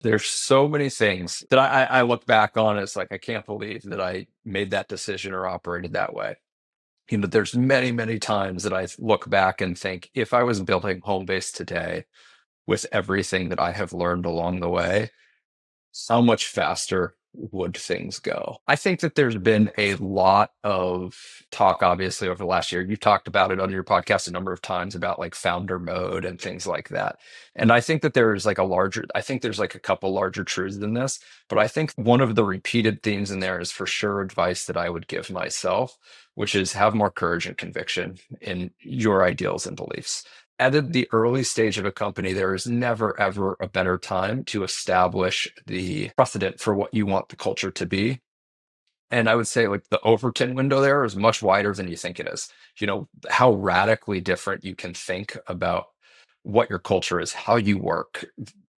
There's so many things that I look back on. It's like, I can't believe that I made that decision or operated that way. There's many, many times that I look back and think, if I was building Homebase today with everything that I have learned along the way, how much faster would things go? I think that there's been a lot of talk, obviously, over the last year. You've talked about it on your podcast a number of times about like founder mode and things like that. And I think that I think there's like a couple larger truths than this, but I think one of the repeated themes in there is for sure advice that I would give myself, which is have more courage and conviction in your ideals and beliefs. At the early stage of a company, there is never, ever a better time to establish the precedent for what you want the culture to be. And I would say like the Overton window there is much wider than you think it is. How radically different you can think about what your culture is, how you work,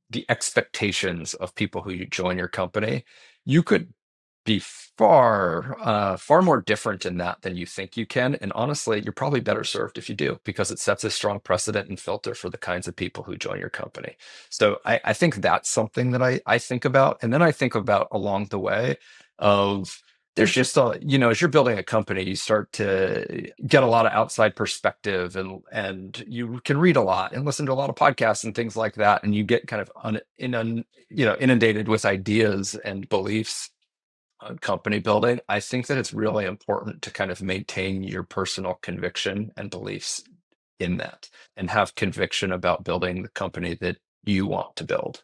the expectations of people who you join your company. You could be far more different in that than you think you can. And honestly, you're probably better served if you do, because it sets a strong precedent and filter for the kinds of people who join your company. So I think that's something that I think about. And then I think about along the way of there's just as you're building a company, you start to get a lot of outside perspective, and you can read a lot and listen to a lot of podcasts and things like that. And you get kind of inundated with ideas and beliefs on company building. I think that it's really important to kind of maintain your personal conviction and beliefs in that, and have conviction about building the company that you want to build.